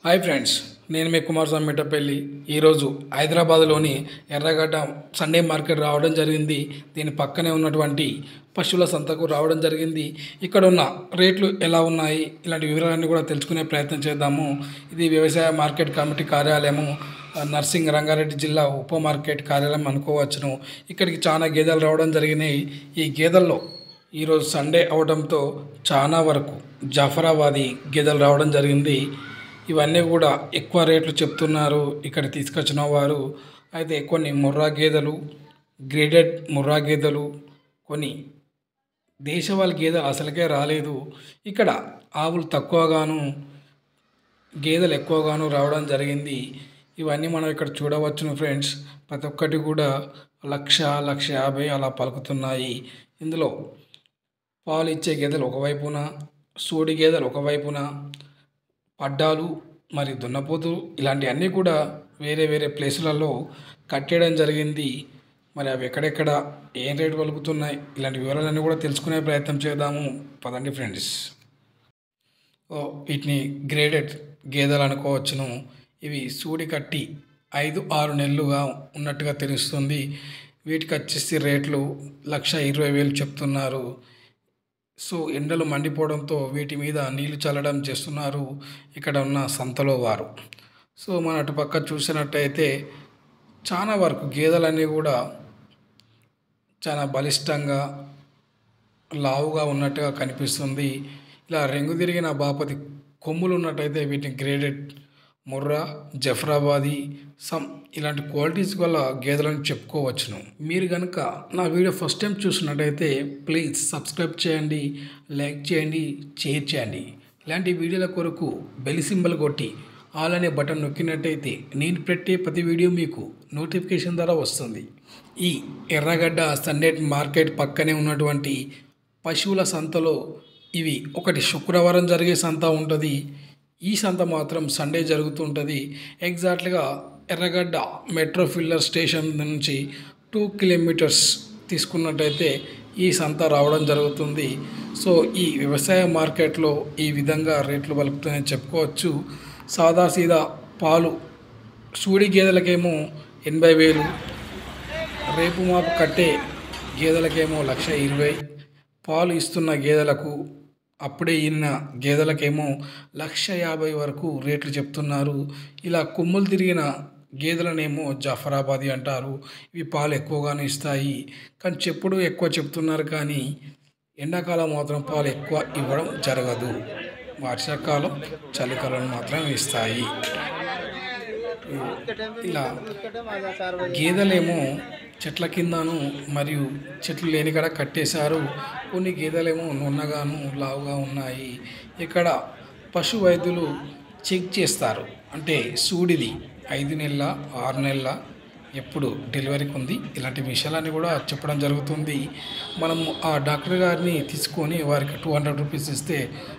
Hi friends, నేను మీ కుమారస్వామి మిట్టపల్లి. ఈరోజు హైదరాబాద్లోని ఎర్రగడ్డ సండే మార్కెట్ రావడం జరిగింది. దీని పక్కనే ఉన్నటువంటి పశువుల సంతకు రావడం జరిగింది. ఇక్కడ ఉన్న రేట్లు ఎలా ఉన్నాయి, ఇలాంటి వివరాలన్నీ కూడా తెలుసుకునే ప్రయత్నం చేద్దాము. ఇది వ్యవసాయ మార్కెట్ కమిటీ కార్యాలయము, నర్సింగ్ రంగారెడ్డి జిల్లా ఉప మార్కెట్ కార్యాలయం అనుకోవచ్చును. ఇక్కడికి చాలా గేదెలు రావడం జరిగినాయి. ఈ గేదెల్లో ఈరోజు సండే అవడంతో చాలా వరకు జాఫరాబాదీ గేదెలు రావడం జరిగింది. ఇవన్నీ కూడా ఎక్కువ రేట్లు చెప్తున్నారు ఇక్కడ తీసుకొచ్చిన వారు. అయితే కొన్ని ముర్రా గేదెలు, గ్రేడెడ్ ముర్రా గేదెలు, కొన్ని దేశవాళీ గేదెలు అసలుకే రాలేదు. ఇక్కడ ఆవులు తక్కువగాను గేదెలు ఎక్కువగాను రావడం జరిగింది. ఇవన్నీ మనం ఇక్కడ చూడవచ్చును ఫ్రెండ్స్. ప్రతి ఒక్కటి కూడా 1,50,000 అలా పలుకుతున్నాయి. ఇందులో పాలు ఇచ్చే గేదెలు ఒకవైపున, సూడి గేదెలు ఒకవైపున, పడ్డాలు మరి దున్నపోతు ఇలాంటివన్నీ కూడా వేరే వేరే ప్లేసులలో కట్టేయడం జరిగింది. మరి అవి ఎక్కడెక్కడ ఏం రేటు పలుకుతున్నాయి, ఇలాంటి వివరాలన్నీ కూడా తెలుసుకునే ప్రయత్నం చేద్దాము. పదండి ఫ్రెండ్స్. వీటిని గ్రేడెడ్ గేదెలు అనుకోవచ్చును. ఇవి సూడి కట్టి 5-6 నెలలుగా ఉన్నట్టుగా తెలుస్తుంది. వీటికి వచ్చేసి రేట్లు 1,20,000 చెప్తున్నారు. సో ఎండలు మండిపోవడంతో వీటి మీద నీళ్లు చల్లడం చేస్తున్నారు ఇక్కడ ఉన్న సంతలో వారు. సో మన అటుపక్క చూసినట్టయితే చాలా వరకు గేదెలన్నీ కూడా చాలా బలిష్టంగా లావుగా ఉన్నట్టుగా కనిపిస్తుంది. ఇలా రెంగు తిరిగిన బాపతి కొమ్ములు ఉన్నట్టయితే వీటిని గ్రేడెడ్ ముర్రా, జఫరాబాదీ ఇలాంటి క్వాలిటీస్ గల గేదెలను చెప్పుకోవచ్చును. మీరు కనుక నా వీడియో ఫస్ట్ టైం చూసినట్టయితే ప్లీజ్ సబ్స్క్రైబ్ చేయండి, లైక్ చేయండి, షేర్ చేయండి. ఇలాంటి వీడియోల కొరకు బెల్ సింబల్ కొట్టి ఆల్ అనే బటన్ నొక్కినట్టయితే నేను పెట్టే ప్రతి వీడియో మీకు నోటిఫికేషన్ ద్వారా వస్తుంది. ఈ ఎర్రగడ్డ సండే మార్కెట్ పక్కనే ఉన్నటువంటి పశువుల సంతలో ఇవి ఒకటి శుక్రవారం జరిగే సంత ఉంటుంది. ఈ సంత మాత్రం సండే జరుగుతుంటుంది. ఎగ్జాక్ట్గా ఎర్రగడ్డ మెట్రో ఫిల్లర్ స్టేషన్ నుంచి 2 కిలోమీటర్స్ తీసుకున్నట్టయితే ఈ సంత రావడం జరుగుతుంది. సో ఈ వ్యవసాయ మార్కెట్లో ఈ విధంగా రేట్లు పలుకుతాయని చెప్పుకోవచ్చు. సాదాసీదా పాలు సూడి గేదెలకేమో 80,000, రేపు మాపు కట్టే గేదెలకేమో 1,20,000, పాలు ఇస్తున్న గేదెలకు అప్పుడే ఈయన గేదెలకేమో 1,50,000 వరకు రేట్లు చెప్తున్నారు. ఇలా కొమ్ములు తిరిగిన గేదెలనేమో జాఫరాబాదీ అంటారు. ఇవి పాలు ఎక్కువగానే ఇస్తాయి. కానీ చెప్పుడు ఎక్కువ చెప్తున్నారు, కానీ ఎండాకాలం మాత్రం పాలు ఎక్కువ ఇవ్వడం జరగదు. వర్షాకాలం, చలికాలం మాత్రం ఇస్తాయి. ఇలా గేదెలేమో చెట్ల కిందను మరియు చెట్లు లేని కాడ కట్టేశారు. కొన్ని గేదెలేమో నున్నగాను లావుగా ఉన్నాయి. ఇక్కడ పశు వైద్యులు చెక్ చేస్తారు. అంటే సూడిది 5 నెలల, 6 నెలల, ఎప్పుడు డెలివరీకి ఉంది, ఇలాంటి విషయాలన్నీ కూడా చెప్పడం జరుగుతుంది. మనము ఆ డాక్టర్ గారిని తీసుకొని వారికి 200 రూపీస్ ఇస్తే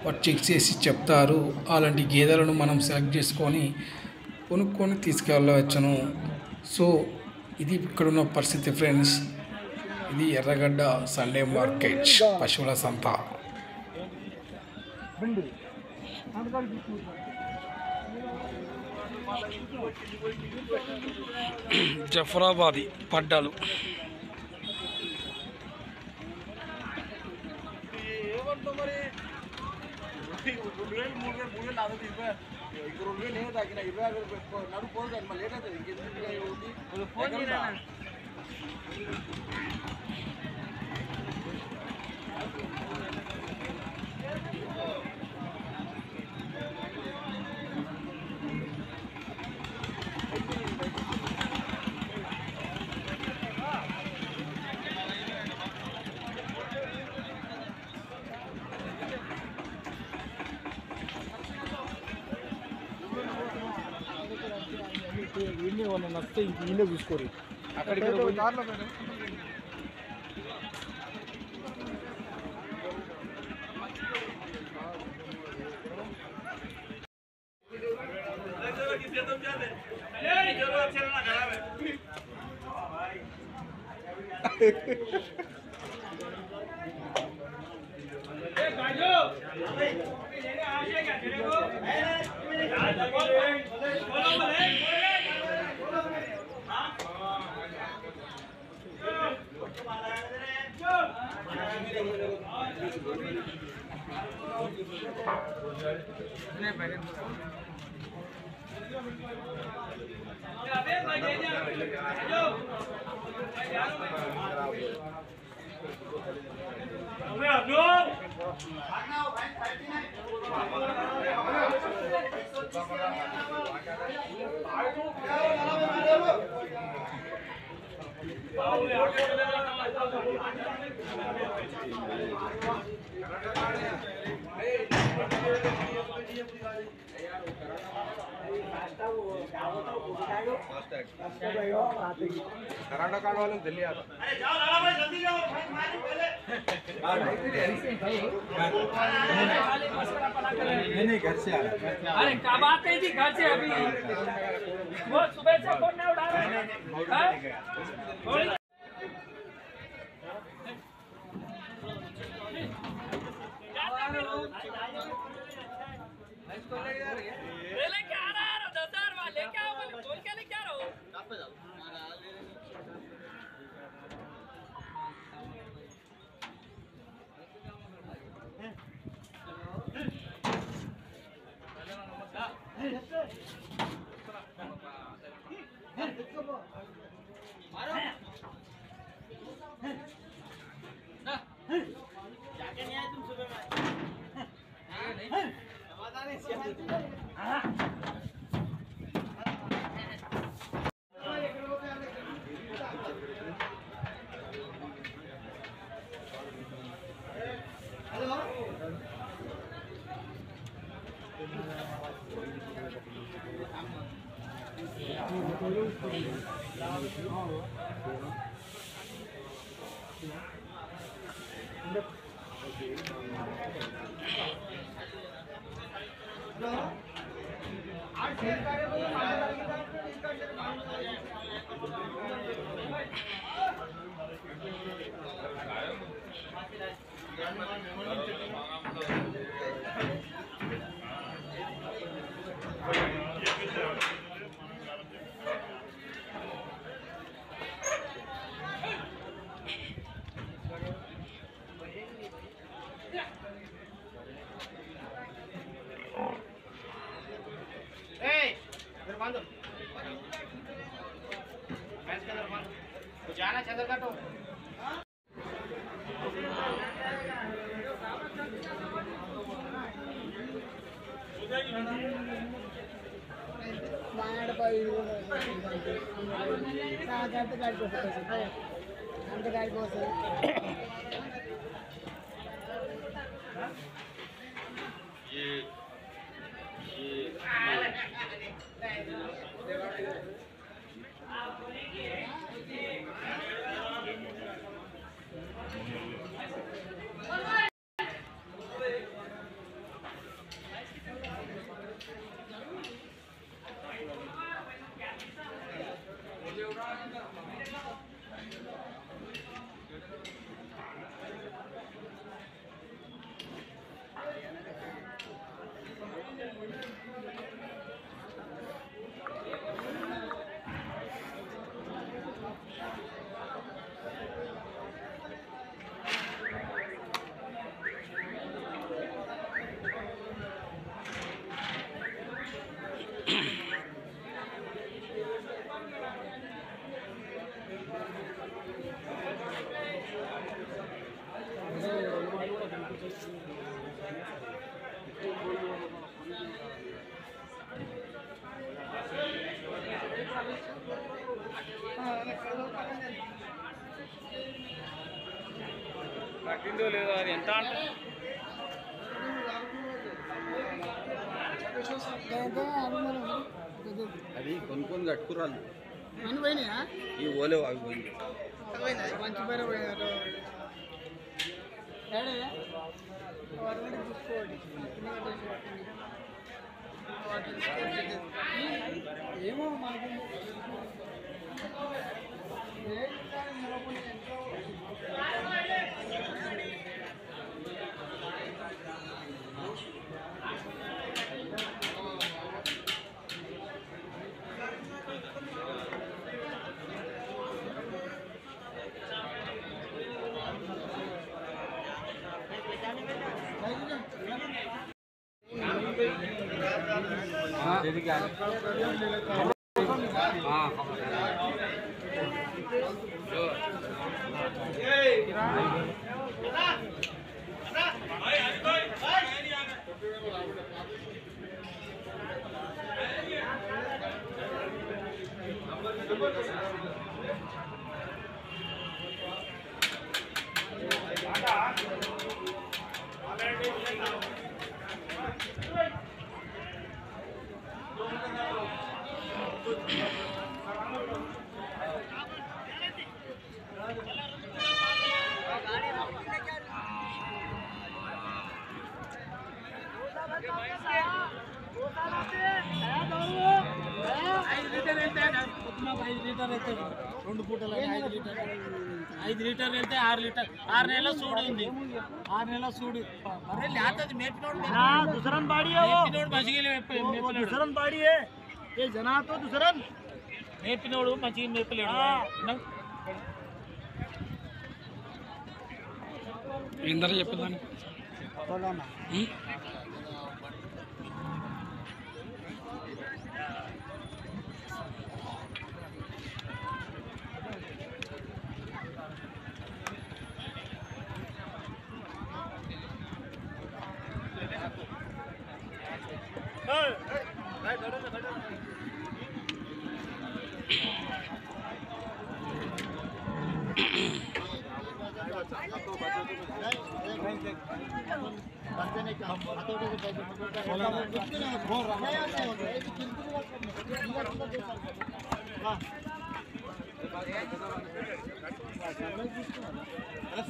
వారు చెక్ చేసి చెప్తారు. అలాంటి గేదెలను మనం సెలెక్ట్ చేసుకొని కొనుక్కొని తీసుకెళ్ళవచ్చును. సో ఇది ఇక్కడున్న పరిస్థితి ఫ్రెండ్స్. ఇది ఎర్రగడ్డ సండే మార్కెట్ పశువుల సంత. జఫరాబాదీ పడ్డాలు. నస్తే ఇంట్లో చూసుకోరు అక్కడికి कराना कार्ड वाले दिल्ली आता अरे जाओ लाला भाई जल्दी जाओ मारो पहले नहीं घर से आ रहा अरे क्या बात है जी घर से अभी वो सुबह से फोन नहीं उठा रहे हैं लेके आ रहा है 10,000 वाले लेके आओ बोल के लेके आ रहा हूँ जाके नहीं आए तुम सुबह में नहीं जाना चंद्र काटो కట్టిందో లేదో అది ఎంత అంటే అది కొనుక్కొని కట్టుకురాలి అన్ని పోయినాయా ఈ ఓలేవు అవి పోయింది మంచి పేరు పోయినారు తీసుకోండి ఏమో మనకు రెండు పూటలు 5 లీటర్లు వెళ్తే 6 లీటర్ 6 నెలల సూడు ఉంది 6 నెలల సూడు అరే లేతది మేపినోడు दुसरन बाड़ी है वो మేపినోడు మసిగిలి మేపినోడు दुसरन बाड़ी है ये जना तो दुसरन మేపినోడు మసిగి మేపలేడు ఏందర చెప్పేదాన్ని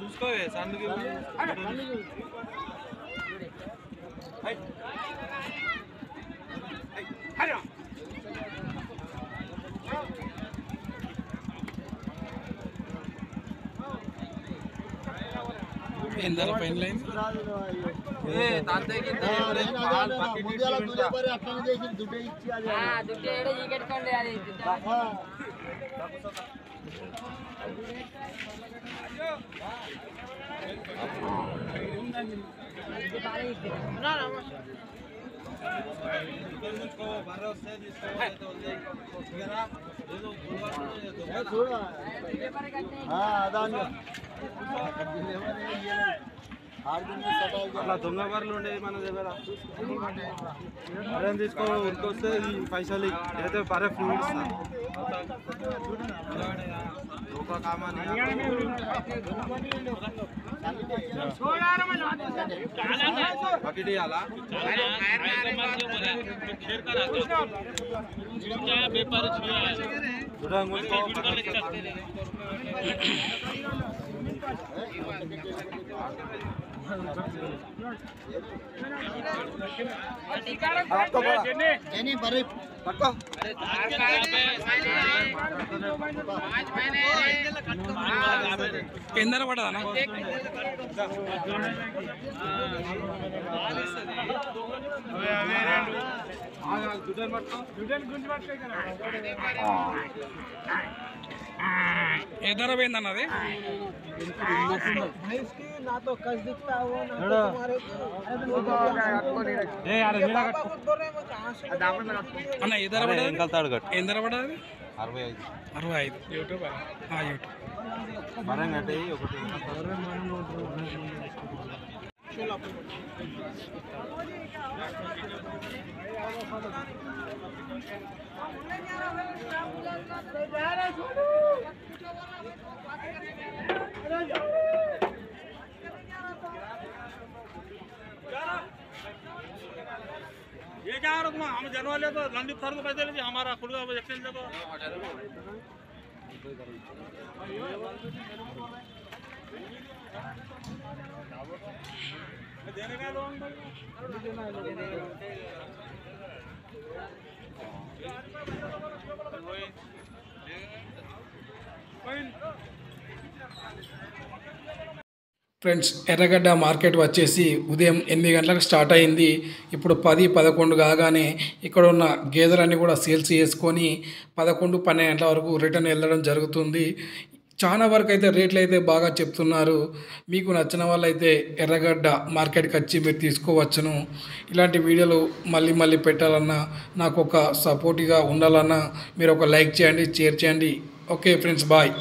చూసుకోవే సన్నుకి ఏందర ఫైనల్ అయింది అట్లా దొంగ బర్రెలు ఉండేవి మన దగ్గర బర్రెని తీసుకో ఉరికొస్తే ఈ పైసలు ఏదైతే బర్రె ఫ్రీ ఒక కామాని బకెట్ ఇవ్వాలా ఎందర పడదానా ఏ ధర పోయిందన్నది నాతో కస్ దిక్తా అన్న ఏ ధర పడదు ఏం ధర పడదు 65 యూట్యూబ్ మరం అంటే ఒకటి ये क्या रहा तुम हम जनवा ले तो लंबी फर्क पैसे लीजिए हमारा खुद का एक्सचेंज देखो देने का दो ఫ్రెండ్స్ ఎర్రగడ్డ మార్కెట్ వచ్చేసి ఉదయం 8 గంటలకు స్టార్ట్ అయింది. ఇప్పుడు 10-11 కాగానే ఇక్కడ ఉన్న గేదెలన్నీ కూడా సేల్స్ చేసుకొని 11-12 గంటల వరకు రిటర్న్ వెళ్ళడం జరుగుతుంది. చాలా వరకు అయితే రేట్లు అయితే బాగా చెప్తున్నారు. మీకు నచ్చిన వాళ్ళైతే ఎర్రగడ్డ మార్కెట్కి వచ్చి మీరు తీసుకోవచ్చును. ఇలాంటి వీడియోలు మళ్ళీ మళ్ళీ పెట్టాలన్నా, నాకు ఒక సపోర్టివ్గా ఉండాలన్నా మీరు ఒక లైక్ చేయండి, షేర్ చేయండి. Okay friends, bye.